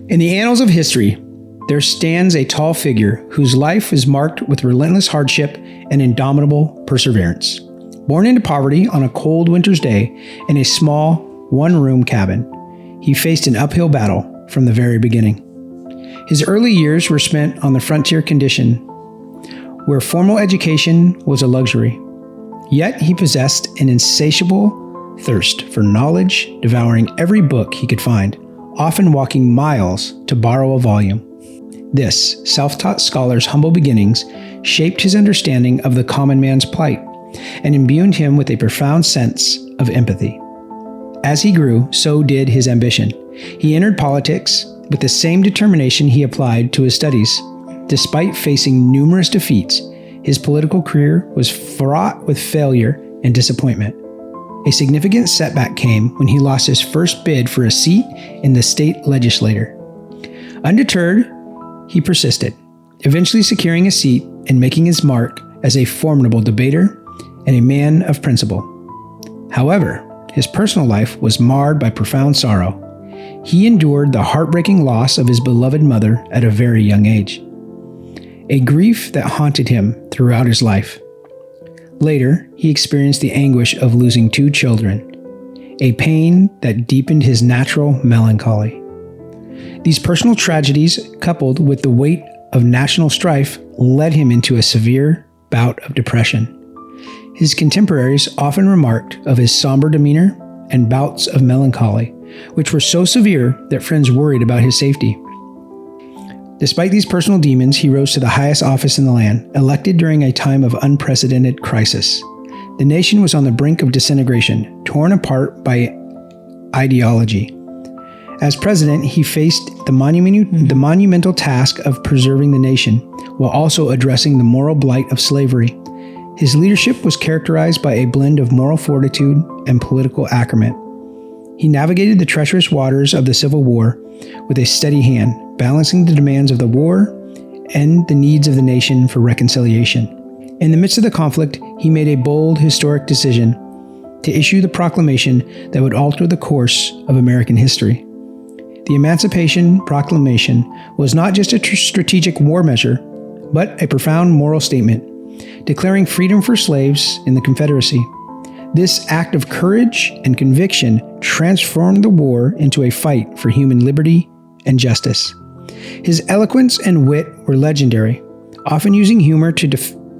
In the annals of history, there stands a tall figure whose life is marked with relentless hardship and indomitable perseverance. Born into poverty on a cold winter's day in a small, one-room cabin, he faced an uphill battle from the very beginning. His early years were spent on the frontier condition, where formal education was a luxury. Yet he possessed an insatiable thirst for knowledge, devouring every book he could find, often walking miles to borrow a volume. This self-taught scholar's humble beginnings shaped his understanding of the common man's plight and imbued him with a profound sense of empathy. As he grew, so did his ambition. He entered politics with the same determination he applied to his studies. Despite facing numerous defeats, his political career was fraught with failure and disappointment. A significant setback came when he lost his first bid for a seat in the state legislature. Undeterred, he persisted, eventually securing a seat and making his mark as a formidable debater and a man of principle. However, his personal life was marred by profound sorrow. He endured the heartbreaking loss of his beloved mother at a very young age, a grief that haunted him throughout his life. Later, he experienced the anguish of losing 2 children, a pain that deepened his natural melancholy. These personal tragedies, coupled with the weight of national strife, led him into a severe bout of depression. His contemporaries often remarked of his somber demeanor and bouts of melancholy, which were so severe that friends worried about his safety. Despite these personal demons, he rose to the highest office in the land, elected during a time of unprecedented crisis. The nation was on the brink of disintegration, torn apart by ideology. As president, he faced the monumental task of preserving the nation, while also addressing the moral blight of slavery. His leadership was characterized by a blend of moral fortitude and political acumen. He navigated the treacherous waters of the Civil War with a steady hand, balancing the demands of the war and the needs of the nation for reconciliation. In the midst of the conflict, he made a bold, historic decision to issue the proclamation that would alter the course of American history. The Emancipation Proclamation was not just a strategic war measure, but a profound moral statement, declaring freedom for slaves in the Confederacy. This act of courage and conviction transformed the war into a fight for human liberty and justice. His eloquence and wit were legendary, often using humor to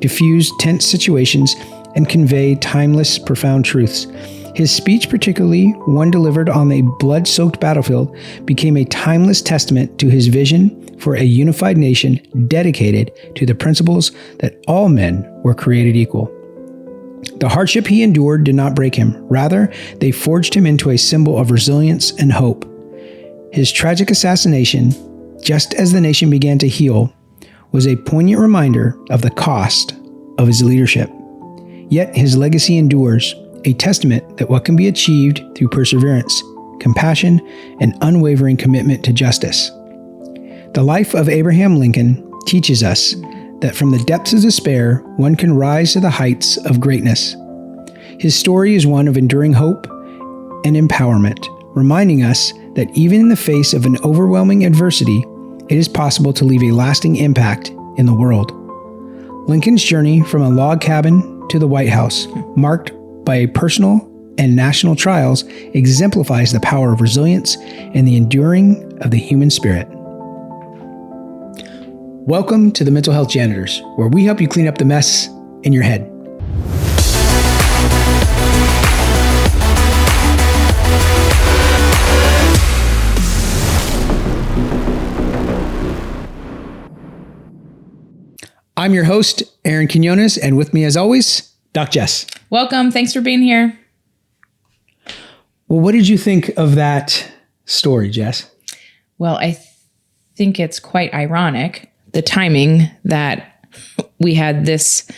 diffuse tense situations and convey timeless, profound truths. His speech, particularly one delivered on a blood-soaked battlefield, became a timeless testament to his vision for a unified nation dedicated to the principles that all men were created equal. The hardship he endured did not break him. Rather, they forged him into a symbol of resilience and hope. His tragic assassination, just as the nation began to heal, was a poignant reminder of the cost of his leadership. Yet his legacy endures, a testament that what can be achieved through perseverance, compassion, and unwavering commitment to justice. The life of Abraham Lincoln teaches us that from the depths of despair, one can rise to the heights of greatness. His story is one of enduring hope and empowerment, reminding us that even in the face of an overwhelming adversity, it is possible to leave a lasting impact in the world. Lincoln's journey from a log cabin to the White House, marked by personal and national trials, exemplifies the power of resilience and the enduring of the human spirit. Welcome to the Mental Health Janitors, where we help you clean up the mess in your head. I'm your host, Aaron Quinones, and with me as always, Doc Jess. Welcome. Thanks for being here. Well, what did you think of that story, Jess? Well, I think it's quite ironic, the timing that we had this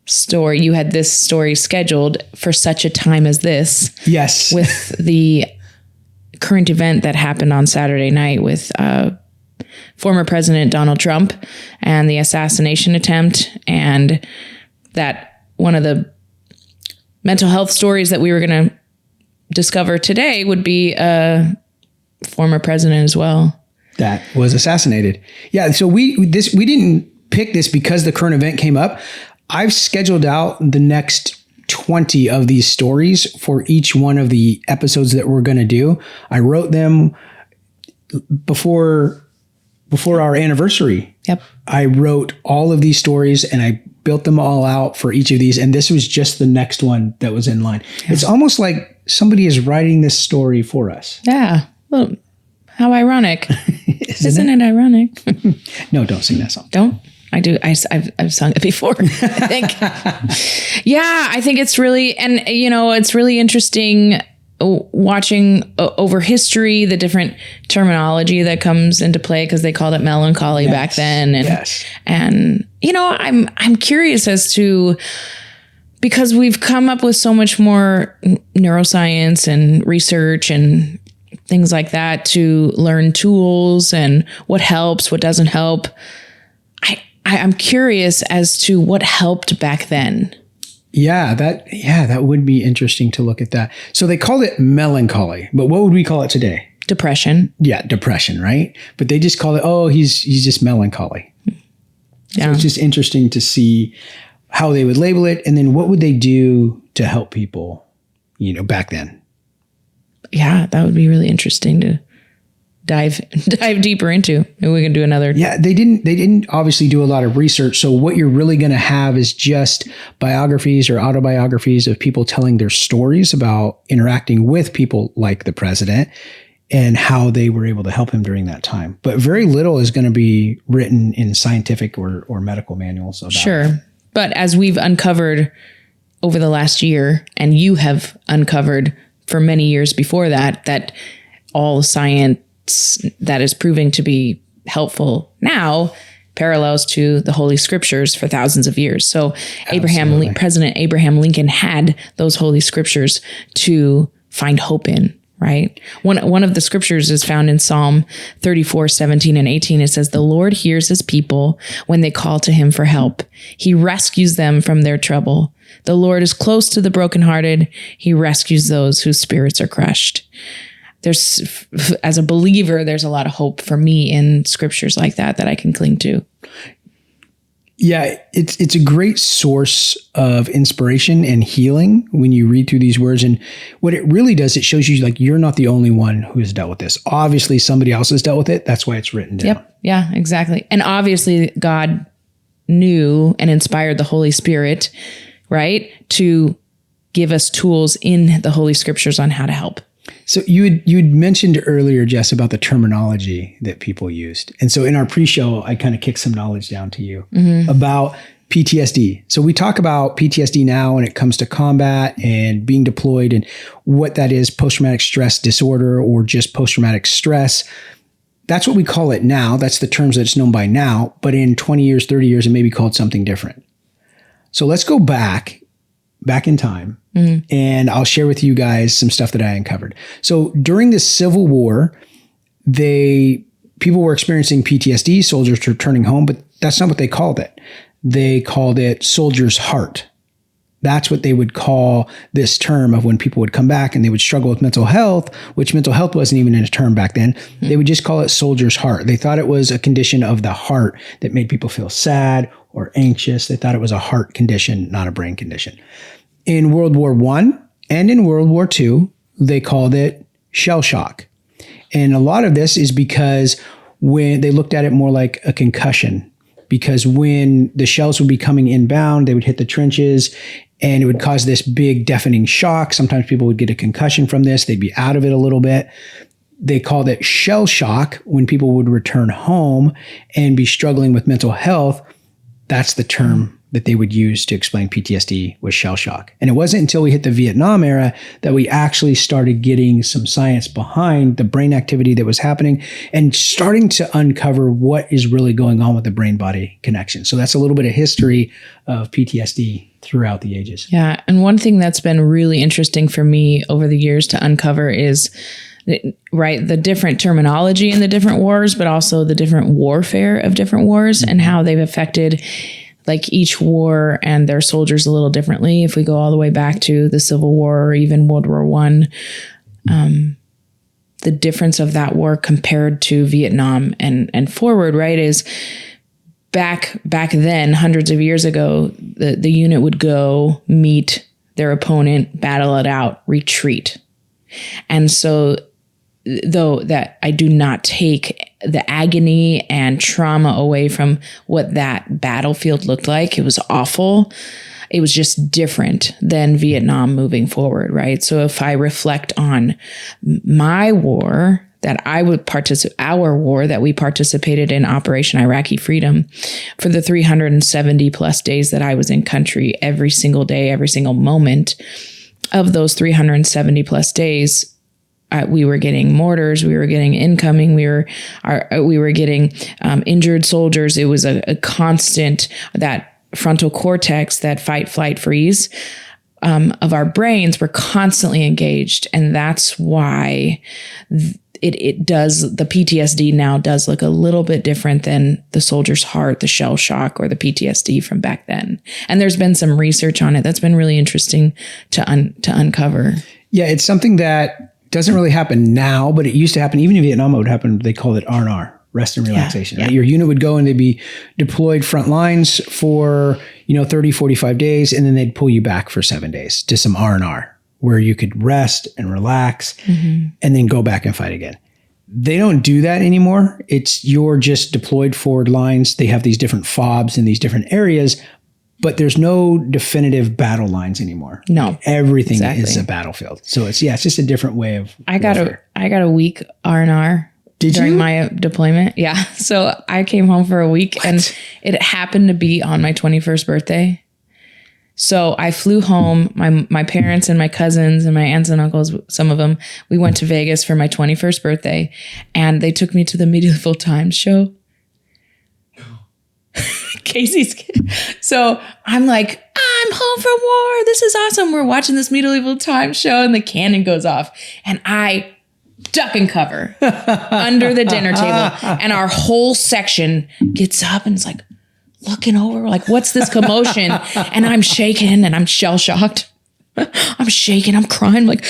story, you had this story scheduled for such a time as this. Yes. With the current event that happened on Saturday night with former President Donald Trump and the assassination attempt, and that one of the mental health stories that we were going to discover today would be a former president as well. that was assassinated. Yeah. So we didn't pick this because the current event came up. I've scheduled out the next 20 of these stories for each one of the episodes that we're going to do. I wrote them before our anniversary. Yep. I wrote all of these stories and I built them all out for each of these. And this was just the next one that was in line. Yeah. It's almost like somebody is writing this story for us. Yeah. Well, how ironic. Isn't it ironic? No, don't sing that song. Don't. I do. I've sung it before, I think. Yeah, I think it's really, and it's really interesting watching over history, the different terminology that comes into play, because they called it melancholy back then. And, I'm curious as to, because we've come up with so much more neuroscience and research and things like that to learn tools and what helps, what doesn't help. I'm curious as to what helped back then. Yeah, that would be interesting to look at that. So they called it melancholy, but what would we call it today? Depression. Yeah, depression, right? But they just call it, he's just melancholy. Yeah. So it's just interesting to see how they would label it, and then what would they do to help people, back then. Yeah, that would be really interesting to dive deeper into, and we can do another. Yeah, they didn't obviously do a lot of research. So what you're really going to have is just biographies or autobiographies of people telling their stories about interacting with people like the president and how they were able to help him during that time. But very little is going to be written in scientific or medical manuals about it. But as we've uncovered over the last year, and you have uncovered for many years before that all science that is proving to be helpful now parallels to the Holy Scriptures for thousands of years. So President Abraham Lincoln had those Holy Scriptures to find hope in, right? One of the scriptures is found in Psalm 34, 17 and 18. It says, "The Lord hears his people when they call to him for help. He rescues them from their trouble. The Lord is close to the brokenhearted. He rescues those whose spirits are crushed." As a believer, there's a lot of hope for me in scriptures like that I can cling to. Yeah, it's a great source of inspiration and healing when you read through these words. And what it really does, it shows you like you're not the only one who has dealt with this. Obviously, somebody else has dealt with it. That's why it's written down. Yep. Yeah, exactly. And obviously, God knew and inspired the Holy Spirit, right, to give us tools in the Holy Scriptures on how to help. So you'd mentioned earlier, Jess, about the terminology that people used. And so in our pre-show, I kind of kicked some knowledge down to you about PTSD. So we talk about PTSD now when it comes to combat and being deployed and what that is, post-traumatic stress disorder or just post-traumatic stress. That's what we call it now. That's the terms that it's known by now. But in 20 years, 30 years, it may be called something different. So let's go back in time. And I'll share with you guys some stuff that I uncovered. So during the Civil War, people were experiencing PTSD, soldiers returning home, but that's not what they called it. They called it soldier's heart. That's what they would call this term of when people would come back and they would struggle with mental health, which mental health wasn't even a term back then. They would just call it soldier's heart. They thought it was a condition of the heart that made people feel sad or anxious. They thought it was a heart condition, not a brain condition. In World War I and in World War II, they called it shell shock. And a lot of this is because when they looked at it more like a concussion, because when the shells would be coming inbound, they would hit the trenches and it would cause this big deafening shock. Sometimes people would get a concussion from this. They'd be out of it a little bit. They called it shell shock when people would return home and be struggling with mental health. That's the term that they would use to explain PTSD was shell shock. And it wasn't until we hit the Vietnam era that we actually started getting some science behind the brain activity that was happening and starting to uncover what is really going on with the brain-body connection. So that's a little bit of history of PTSD throughout the ages. Yeah. And one thing that's been really interesting for me over the years to uncover is the different terminology in the different wars, but also the different warfare of different wars and how they've affected like each war and their soldiers a little differently. If we go all the way back to the Civil War or even World War I, the difference of that war compared to Vietnam and forward, right, is back then, hundreds of years ago, the unit would go meet their opponent, battle it out, retreat. And so though that I do not take the agony and trauma away from what that battlefield looked like. It was awful. It was just different than Vietnam moving forward, right? So if I reflect on my war that I would our war that we participated in Operation Iraqi Freedom for the 370 plus days that I was in country, every single day, every single moment of those 370 plus days, we were getting mortars, we were getting incoming, we were getting injured soldiers. It was a constant, that frontal cortex, that fight, flight, freeze of our brains were constantly engaged. And that's why it does, the PTSD now does look a little bit different than the soldier's heart, the shell shock, or the PTSD from back then. And there's been some research on it that's been really interesting to uncover. Yeah, it's something that doesn't really happen now, but it used to happen. Even in Vietnam, it would happen. They called it R&R, rest and relaxation. Right? Your unit would go and they'd be deployed front lines for 30, 45 days, and then they'd pull you back for 7 days to some R&R where you could rest and relax and then go back and fight again. They don't do that anymore. You're just deployed forward lines. They have these different FOBs in these different areas, but there's no definitive battle lines anymore. No, everything is a battlefield. So it's just a different way of. I got a week R&R during my deployment. Yeah, so I came home for a week, and it happened to be on my 21st birthday. So I flew home. My parents and my cousins and my aunts and uncles, some of them, we went to Vegas for my 21st birthday, and they took me to the Medieval Times show. Casey's kid. So I'm like, I'm home from war. This is awesome. We're watching this Medieval Times show, and the cannon goes off, and I duck and cover under the dinner table, and our whole section gets up and is like looking over, like, what's this commotion? And I'm shaking and I'm shell shocked. I'm shaking. I'm crying, like,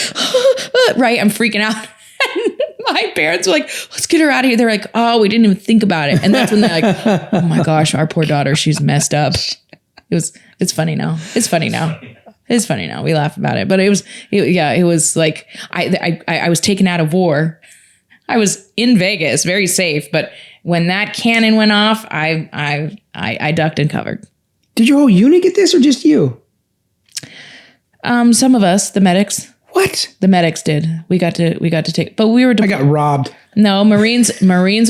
right? I'm freaking out. And my parents were like, let's get her out of here. They're like, oh, we didn't even think about it. And that's when they're like, oh my gosh, our poor daughter, she's messed up. It's funny now. It's funny now. It's funny now. We laugh about it, but it was like, I was taken out of war. I was in Vegas, very safe. But when that cannon went off, I ducked and covered. Did your whole unit get this, or just you? Some of us, the medics. What? The medics did. We got to take, but we were. I got robbed. No, Marines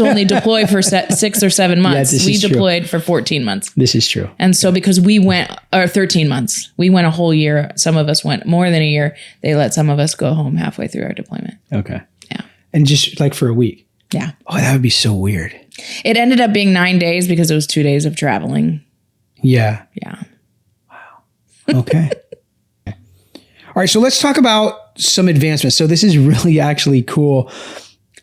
only deploy for 6 or 7 months. Yeah, we deployed for 14 months. This is true. And so because we went, or 13 months, we went a whole year. Some of us went more than a year. They let some of us go home halfway through our deployment. Okay. Yeah. And just like for a week. Yeah. Oh, that would be so weird. It ended up being 9 days because it was 2 days of traveling. Yeah. Yeah. Wow. Okay. All right. So let's talk about some advancements. So this is really actually cool.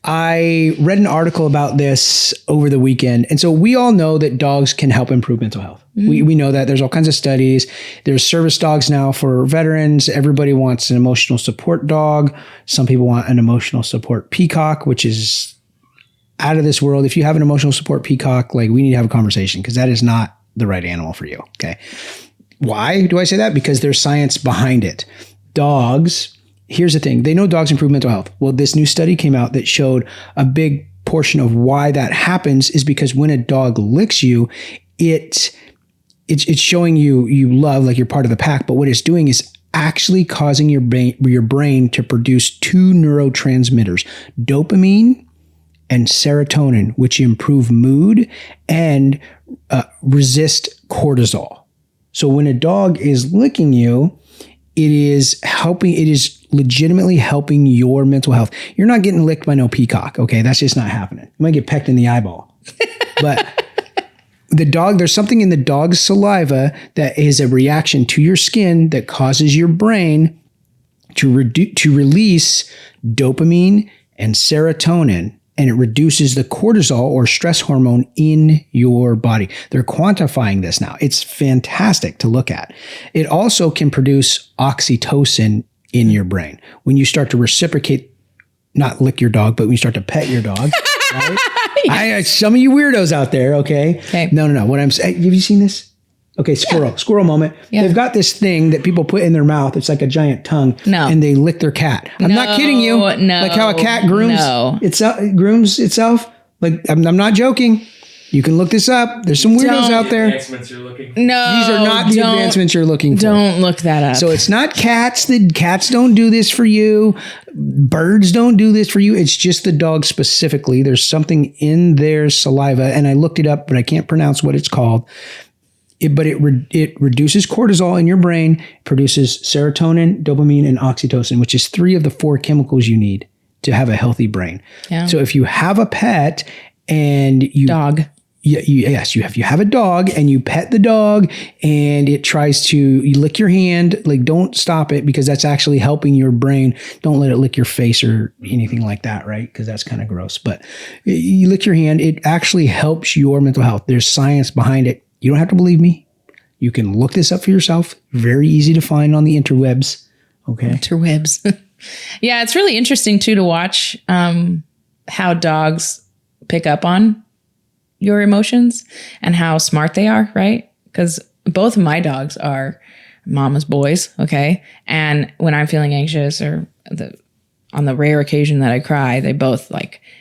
I read an article about this over the weekend. And so we all know that dogs can help improve mental health. Mm-hmm. We know that. There's all kinds of studies. There's service dogs now for veterans. Everybody wants an emotional support dog. Some people want an emotional support peacock, which is out of this world. If you have an emotional support peacock, like, we need to have a conversation, because that is not the right animal for you. Okay. Why do I say that? Because there's science behind it. Dogs, here's the thing. They know dogs improve mental health. Well, this new study came out that showed a big portion of why that happens is because when a dog licks you, it's showing you love, like you're part of the pack. But what it's doing is actually causing your brain to produce two neurotransmitters, dopamine and serotonin, which improve mood and resist cortisol. So when a dog is licking you, it is legitimately helping your mental health. You're not getting licked by no peacock. Okay. That's just not happening. You might get pecked in the eyeball, but there's something in the dog's saliva that is a reaction to your skin that causes your brain to release dopamine and serotonin, and it reduces the cortisol or stress hormone in your body. They're quantifying this now. It's fantastic to look at. It also can produce oxytocin in your brain. When you start to reciprocate not lick your dog, but when you start to pet your dog. Right? Yes. Some of you weirdos out there, okay? No. What I'm saying, have you seen this? Okay, squirrel moment. Yeah. They've got this thing that people put in their mouth. It's like a giant tongue. No. And they lick their cat. I'm not kidding you. No. Like how a cat grooms itself. Like, I'm not joking. You can look this up. There's some weirdos out there. Advancements you're looking for. No, these are not the advancements you're looking for. Don't look that up. So it's not cats. The cats don't do this for you. Birds don't do this for you. It's just the dog specifically. There's something in their saliva, and I looked it up, but I can't pronounce what it's called. It reduces cortisol in your brain, produces serotonin, dopamine, and oxytocin, which is 3 of the 4 chemicals you need to have a healthy brain. Yeah. So if you have a pet and you if you have a dog and you pet the dog and it tries to lick your hand, like, don't stop it, because that's actually helping your brain. Don't let it lick your face or anything like that, right? Because that's kind of gross. But you lick your hand, it actually helps your mental health. There's science behind it. You don't have to believe me. You can look this up for yourself. Very easy to find on the interwebs. Okay. Interwebs. Yeah, it's really interesting too to watch how dogs pick up on your emotions and how smart they are, right? Because both of my dogs are mama's boys, okay? And when I'm feeling anxious or on the rare occasion that I cry, they both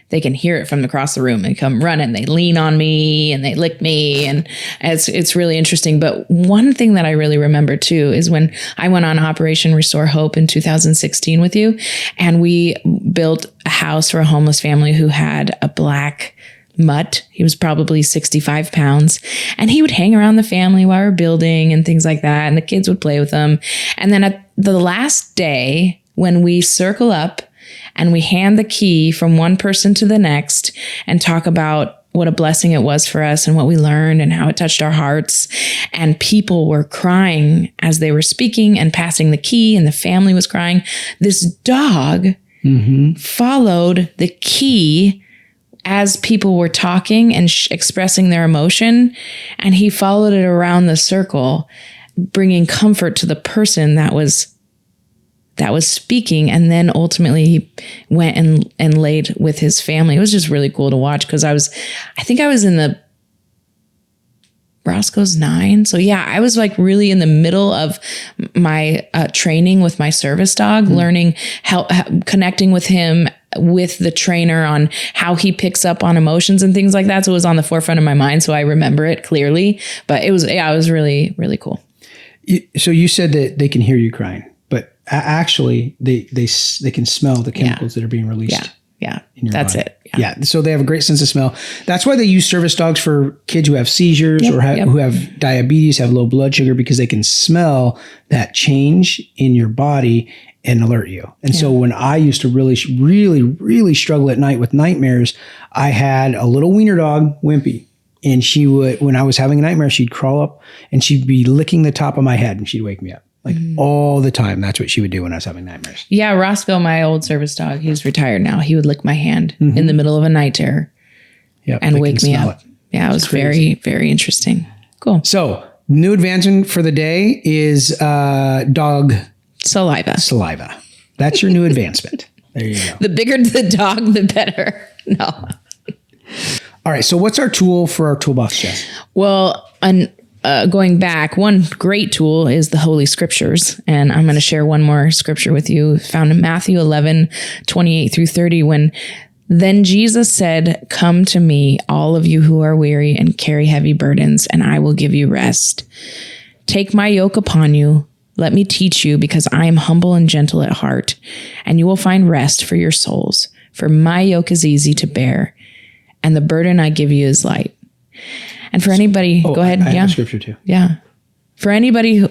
they can hear it from across the room and come running. They lean on me and they lick me, and it's really interesting. But one thing that I really remember too is when I went on Operation Restore Hope in 2016 with you, and we built a house for a homeless family who had a black mutt. He was probably 65 pounds, and he would hang around the family while we were building and things like that. And the kids would play with him. And then at the last day, when we circle up and we hand the key from one person to the next and talk about what a blessing it was for us and what we learned and how it touched our hearts, and people were crying as they were speaking and passing the key, and the family was crying, this dog followed the key as people were talking and expressing their emotion, and he followed it around the circle, bringing comfort to the person that was speaking. And then ultimately he went and laid with his family. It was just really cool to watch, because I think I was in the Roscoe's 9. So yeah, I was really in the middle of my training with my service dog, learning how connecting with him, with the trainer, on how he picks up on emotions and things like that. So it was on the forefront of my mind. So I remember it clearly, but it was really, really cool. So you said that they can hear you crying, but actually they can smell the chemicals that are being released. Yeah. That's body. It. Yeah. So they have a great sense of smell. That's why they use service dogs for kids who have seizures or who have diabetes, have low blood sugar, because they can smell that change in your body and alert you. And so when I used to really, really, really struggle at night with nightmares, I had a little wiener dog, Wimpy. And she would, when I was having a nightmare, she'd crawl up and she'd be licking the top of my head and she'd wake me up. All the time. That's what she would do when I was having nightmares. Yeah, Roscoe, my old service dog, he's retired now. He would lick my hand in the middle of a night terror and wake me up. Yeah, it was very, very interesting. Cool. So, new advancement for the day is dog saliva. That's your new advancement. There you go. The bigger the dog, the better. No. All right. So, what's our tool for our toolbox, Jess? Well, going back, one great tool is the Holy Scriptures. And I'm going to share one more scripture with you, found in Matthew 11:28-30, when then Jesus said, "Come to me, all of you who are weary and carry heavy burdens, and I will give you rest. Take my yoke upon you. Let me teach you, because I am humble and gentle at heart, and you will find rest for your souls. For my yoke is easy to bear, and the burden I give you is light." And for anybody, go ahead. I have a scripture too. Yeah. For anybody who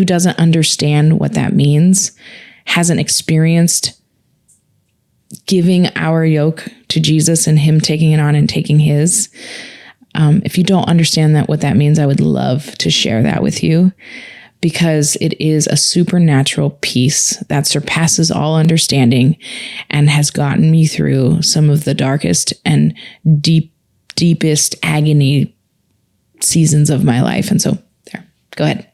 doesn't understand what that means, hasn't experienced giving our yoke to Jesus and him taking it on and taking his, if you don't understand what that means, I would love to share that with you, because it is a supernatural peace that surpasses all understanding and has gotten me through some of the darkest and deepest agony seasons of my life. And so there, go ahead.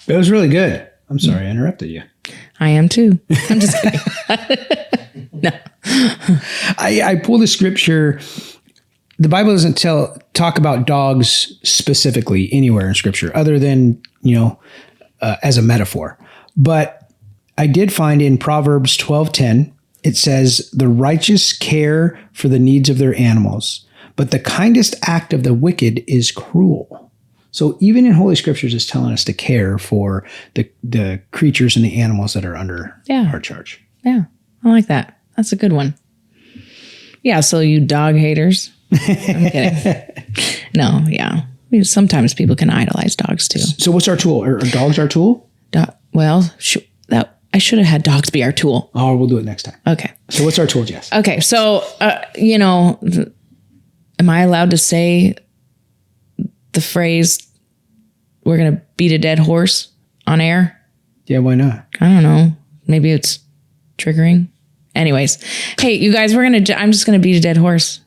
That was really good. I'm sorry I interrupted you. I am too. I'm just kidding. No. I pulled a scripture. The Bible doesn't talk about dogs specifically anywhere in scripture other than, as a metaphor. But I did find in Proverbs 12:10, it says, the righteous care for the needs of their animals, but the kindest act of the wicked is cruel. So even in Holy Scriptures, it's telling us to care for the creatures and the animals that are under our charge. Yeah, I like that. That's a good one. Yeah, so you dog haters. I'm kidding. No, yeah. Sometimes people can idolize dogs too. So what's our tool? Are dogs our tool? I should have had dogs be our tool. Oh, we'll do it next time. Okay. So what's our tool, Jess? Okay, so, am I allowed to say the phrase, we're going to beat a dead horse on air? Yeah, why not? I don't know. Maybe it's triggering. Anyways, hey, you guys, I'm just going to beat a dead horse.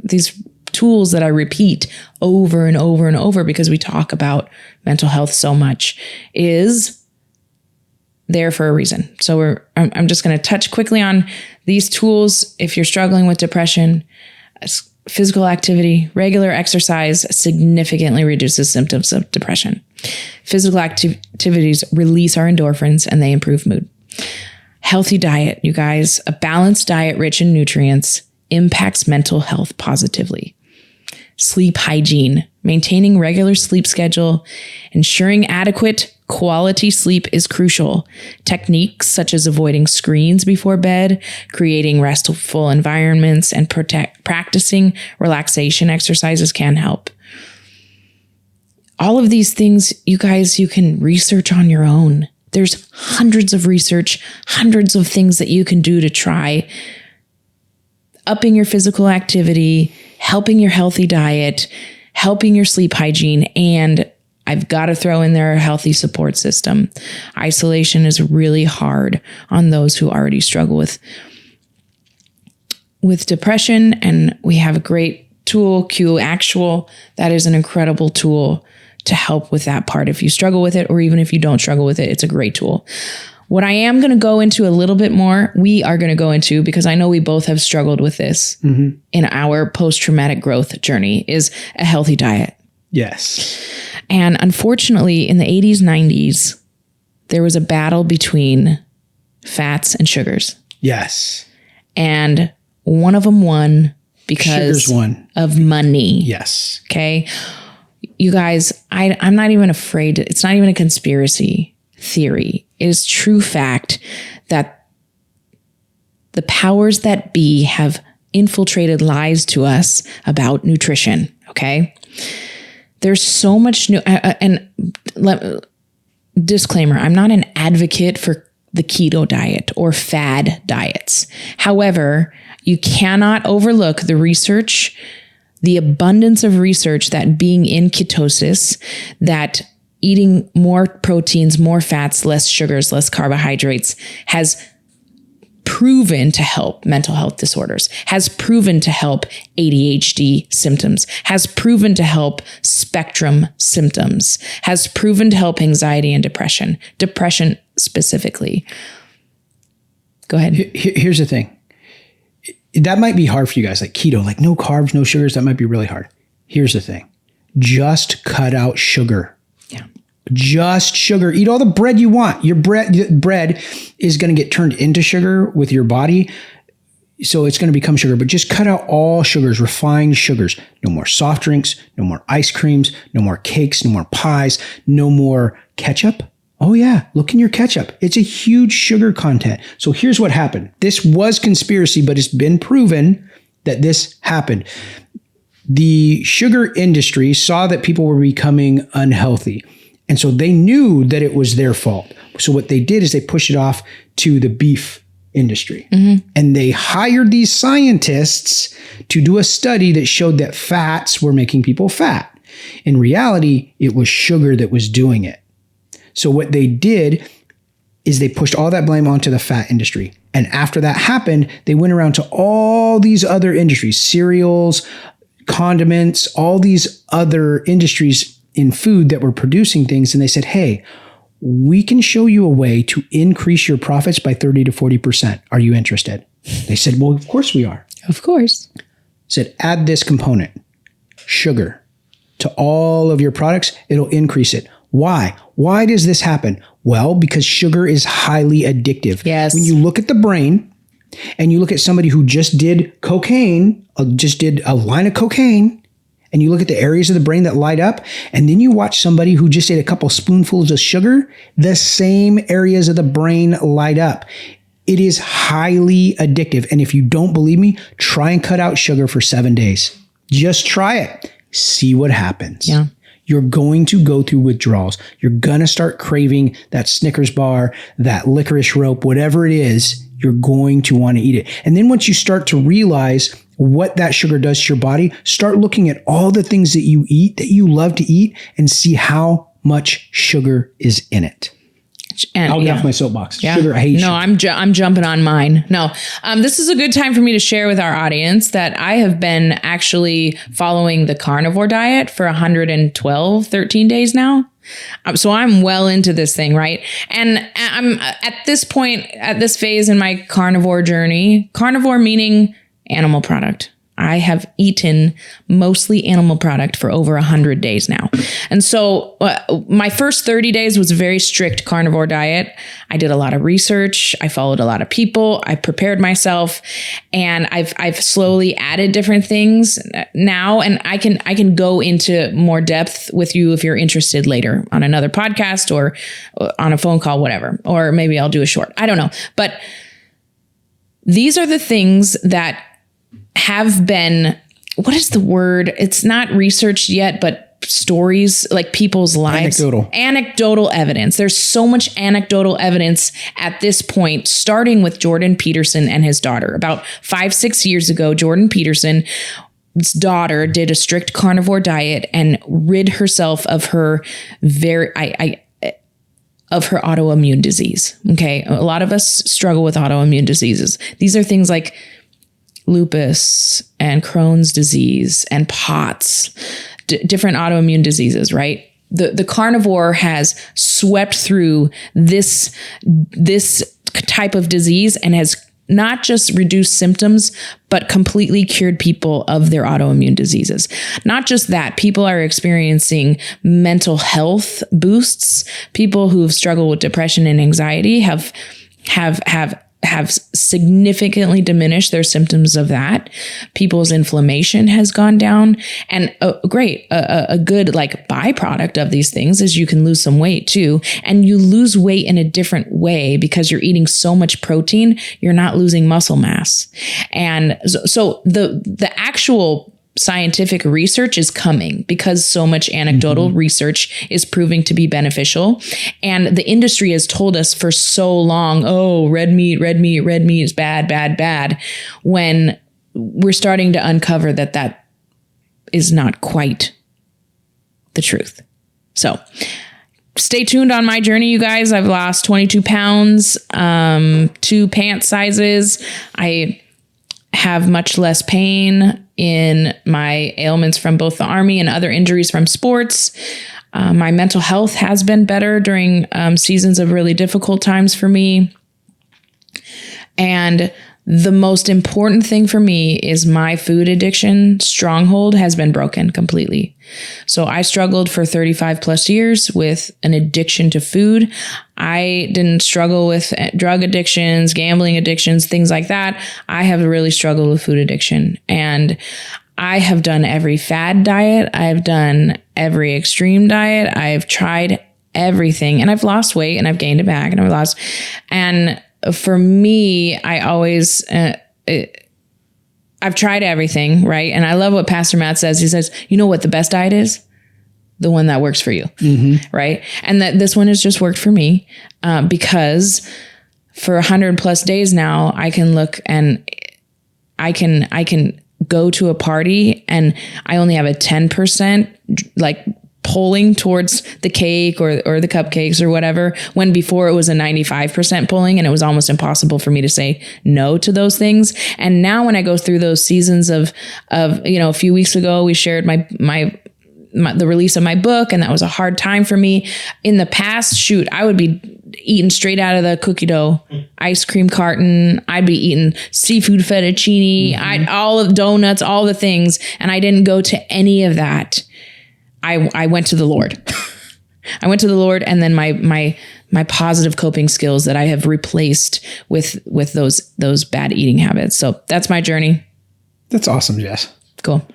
These tools that I repeat over and over and over because we talk about mental health so much is there for a reason. So I'm just going to touch quickly on these tools. If you're struggling with depression, physical activity, regular exercise significantly reduces symptoms of depression. Physical activities release our endorphins and they improve mood. Healthy diet, you guys, a balanced diet rich in nutrients impacts mental health positively. Sleep hygiene, maintaining regular sleep schedule, ensuring adequate quality sleep is crucial. Techniques such as avoiding screens before bed, creating restful environments, and practicing relaxation exercises can help. All of these things, you guys, you can research on your own. There's hundreds of research, hundreds of things that you can do to try upping your physical activity, helping your healthy diet, helping your sleep hygiene, and I've got to throw in there a healthy support system. Isolation is really hard on those who already struggle with depression, and we have a great tool, Q Actual. That is an incredible tool to help with that part. If you struggle with it, or even if you don't struggle with it, it's a great tool. What I am going to go into a little bit more, we are going to go into, because I know we both have struggled with this in our post-traumatic growth journey, is a healthy diet. Yes. And unfortunately, in the 80s, 90s, there was a battle between fats and sugars. Yes. And one of them won because of money. Yes. Okay. You guys, I'm not even afraid. It's not even a conspiracy theory. It is true fact that the powers that be have infiltrated lies to us about nutrition. Okay. There's so much new, disclaimer, I'm not an advocate for the keto diet or fad diets. However, you cannot overlook the research, the abundance of research that being in ketosis, that eating more proteins, more fats, less sugars, less carbohydrates has proven to help mental health disorders, has proven to help ADHD symptoms, has proven to help spectrum symptoms, has proven to help anxiety and depression specifically. Go ahead. Here's the thing. That might be hard for you guys, like keto, like no carbs, no sugars. That might be really hard. Here's the thing. Just cut out sugar. Yeah. Just sugar. Eat all the bread you want. Your bread is going to get turned into sugar with your body. So it's going to become sugar, but just cut out all sugars, refined sugars. No more soft drinks, no more ice creams, no more cakes, no more pies, no more ketchup. Oh yeah, look in your ketchup. It's a huge sugar content. So here's what happened. This was conspiracy, but it's been proven that this happened. The sugar industry saw that people were becoming unhealthy. And so they knew that it was their fault. So what they did is they pushed it off to the beef industry. And they hired these scientists to do a study that showed that fats were making people fat. In reality, it was sugar that was doing it. So what they did is they pushed all that blame onto the fat industry. And after that happened, they went around to all these other industries, cereals, condiments, all these other industries in food that were producing things. And they said, hey, we can show you a way to increase your profits by 30 to 40%. Are you interested? They said, well, of course we are. Of course. Said, add this component, sugar, to all of your products. It'll increase it. Why? Why does this happen? Well, because sugar is highly addictive. Yes. When you look at the brain and you look at somebody who just did cocaine, just did a line of cocaine, and you look at the areas of the brain that light up, and then you watch somebody who just ate a couple spoonfuls of sugar, the same areas of the brain light up. It is highly addictive. And if you don't believe me, try and cut out sugar for 7 days. Just try it. See what happens. Yeah. You're going to go through withdrawals. You're going to start craving that Snickers bar, that licorice rope, whatever it is, you're going to want to eat it. And then once you start to realize what that sugar does to your body, start looking at all the things that you eat, that you love to eat, and see how much sugar is in it. And I'll get off my soapbox. Yeah. Sugar, I hate sugar. No, I'm jumping on mine. No, this is a good time for me to share with our audience that I have been actually following the carnivore diet for 13 days now. So I'm well into this thing, right? And I'm at this point, at this phase in my carnivore journey, carnivore meaning animal product. I have eaten mostly animal product for over 100 days now. And so my first 30 days was a very strict carnivore diet. I did a lot of research. I followed a lot of people. I prepared myself, and I've slowly added different things now. And I can go into more depth with you if you're interested later on another podcast or on a phone call, whatever, or maybe I'll do a short. I don't know. But these are the things that have been, what is the word? It's not researched yet, but stories, like people's lives. Anecdotal evidence. There's so much anecdotal evidence at this point, starting with Jordan Peterson's and his daughter. About 5-6 years ago, Jordan Peterson's daughter did a strict carnivore diet and rid herself of her of her autoimmune disease. Okay. A lot of us struggle with autoimmune diseases. These are things like lupus and Crohn's disease and POTS, different autoimmune diseases, right? The carnivore has swept through this type of disease and has not just reduced symptoms, but completely cured people of their autoimmune diseases. Not just that, people are experiencing mental health boosts. People who've struggled with depression and anxiety have significantly diminished their symptoms of that. People's inflammation has gone down. And a good like byproduct of these things is you can lose some weight too. And you lose weight in a different way because you're eating so much protein, you're not losing muscle mass. And so the actual scientific research is coming because so much anecdotal research is proving to be beneficial. And the industry has told us for so long, oh, red meat is bad, when we're starting to uncover that is not quite the truth. So stay tuned on my journey, you guys. I've lost 22 pounds, 2 pant sizes. I have much less pain in my ailments from both the Army and other injuries from sports. My mental health has been better during seasons of really difficult times for me. And the most important thing for me is my food addiction stronghold has been broken completely. So I struggled for 35 plus years with an addiction to food. I didn't struggle with drug addictions, gambling addictions, things like that. I have really struggled with food addiction. And I have done every fad diet. I've done every extreme diet. I've tried everything, and I've lost weight and I've gained it back and I've lost. And for me, I always, I've tried everything, right? And I love what Pastor Matt says. He says, you know what the best diet is? The one that works for you, right? And that this one has just worked for me because for 100 plus days now, I can look and I can go to a party and I only have a 10% like pulling towards the cake or the cupcakes or whatever, when before it was a 95% pulling and it was almost impossible for me to say no to those things. And now when I go through those seasons of, a few weeks ago, we shared the release of my book, and that was a hard time for me. In the past, I would be eating straight out of the cookie dough, ice cream carton. I'd be eating seafood fettuccine, all of donuts, all the things. And I didn't go to any of that. I went to the Lord. I went to the Lord, and then my positive coping skills that I have replaced with those bad eating habits. So that's my journey. That's awesome, Jess. Cool.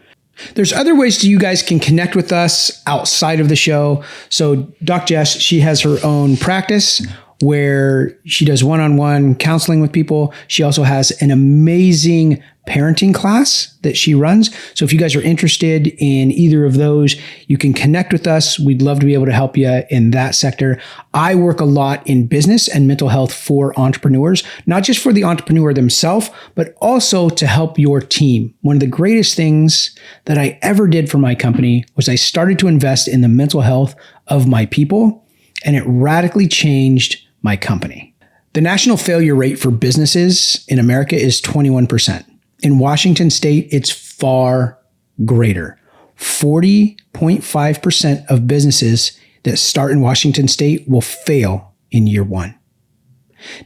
There's other ways you guys can connect with us outside of the show. So Doc Jess, she has her own practice where she does one-on-one counseling with people. She also has an amazing parenting class that she runs. So if you guys are interested in either of those, you can connect with us. We'd love to be able to help you in that sector. I work a lot in business and mental health for entrepreneurs, not just for the entrepreneur themselves, but also to help your team. One of the greatest things that I ever did for my company was I started to invest in the mental health of my people, and it radically changed my company. The national failure rate for businesses in America is 21%. In Washington state, it's far greater. 40.5% of businesses that start in Washington state will fail in year 1.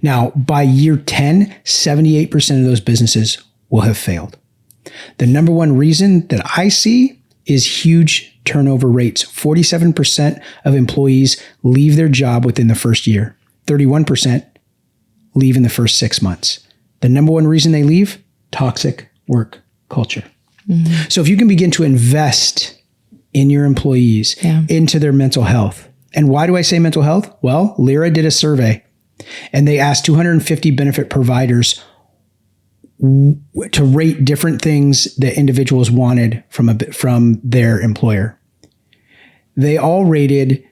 Now, by year 10, 78% of those businesses will have failed. The number one reason that I see is huge turnover rates. 47% of employees leave their job within the first year. 31% leave in the first 6 months. The number one reason they leave? Toxic work culture. Mm-hmm. So if you can begin to invest in your employees, into their mental health. And why do I say mental health? Well, Lyra did a survey and they asked 250 benefit providers to rate different things that individuals wanted from their employer. They all rated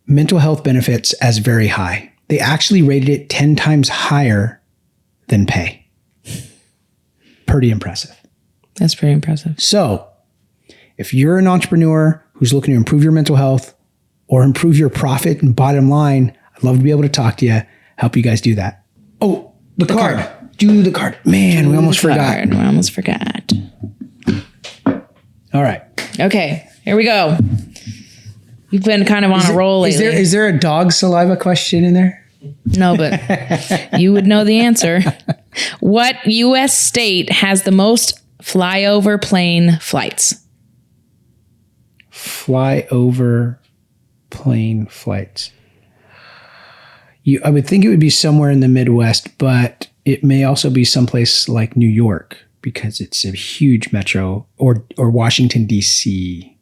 mental health benefits as very high. They actually rated it 10 times higher than pay. Pretty impressive. That's pretty impressive. So if you're an entrepreneur who's looking to improve your mental health or improve your profit and bottom line, I'd love to be able to talk to you, help you guys do that. Oh, the card. Do the card. Man, we almost forgot. We almost forgot. All right. Okay, here we go. You've been kind of on a roll lately. Is there a dog saliva question in there? No, but you would know the answer. What U.S. state has the most flyover plane flights? Flyover plane flights. I would think it would be somewhere in the Midwest, but it may also be someplace like New York because it's a huge metro, or Washington, D.C.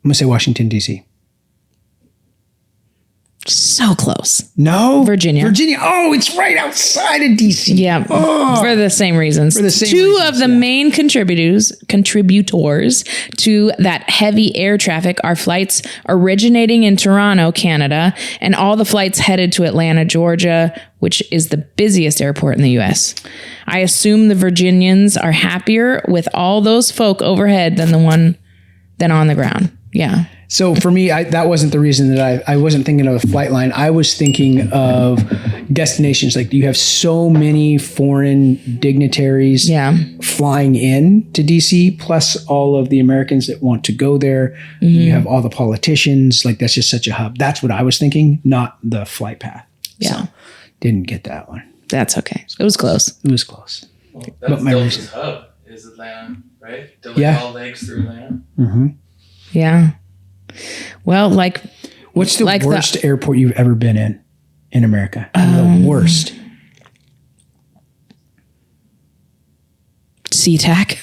I'm going to say Washington, D.C. So close. No? Virginia. Oh, it's right outside of D.C. Yeah. Oh. For the same reasons. Two of the main contributors to that heavy air traffic are flights originating in Toronto, Canada, and all the flights headed to Atlanta, Georgia, which is the busiest airport in the U.S. I assume the Virginians are happier with all those folk overhead than on the ground. Yeah. So for me, that wasn't the reason that I wasn't thinking of a flight line. I was thinking of destinations. Like you have so many foreign dignitaries flying in to DC, plus all of the Americans that want to go there. Mm-hmm. You have all the politicians. Like that's just such a hub. That's what I was thinking, not the flight path. Yeah. So, didn't get that one. That's okay. It was close. It was close. Well, that's Delta's hub is Atlanta, right? Delta all legs through Atlanta. Mm-hmm. Yeah. Well, what's the worst airport you've ever been in America? The worst. SeaTac.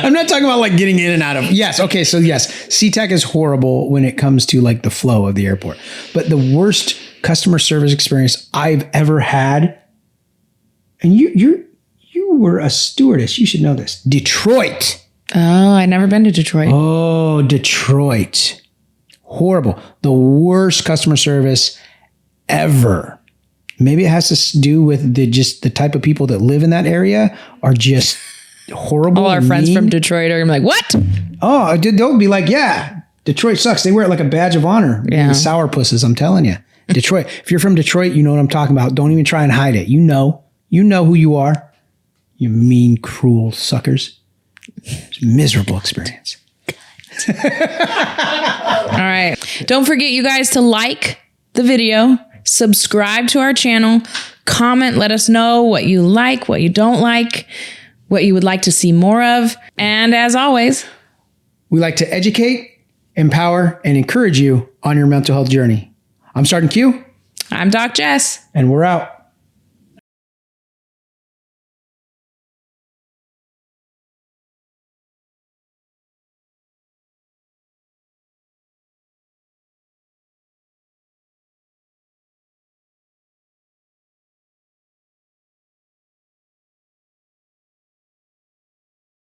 I'm not talking about like getting in and out of. Yes. Okay. So yes, SeaTac is horrible when it comes to like the flow of the airport. But the worst customer service experience I've ever had, and you were a stewardess. You should know this. Detroit. Oh, I've never been to Detroit. Oh, Detroit. Horrible. The worst customer service ever. Maybe it has to do with the type of people that live in that area are just horrible. All our friends from Detroit are like, what? Oh, they'll be like, yeah, Detroit sucks. They wear it like a badge of honor. Yeah. Sourpusses, I'm telling you. Detroit. If you're from Detroit, you know what I'm talking about. Don't even try and hide it. You know who you are. You mean, cruel suckers. It's a miserable experience. All right. Don't forget, you guys, to like the video, subscribe to our channel, comment, let us know what you like, what you don't like, what you would like to see more of. And as always, we like to educate, empower, and encourage you on your mental health journey. I'm Sergeant Q. I'm Doc Jess. And we're out.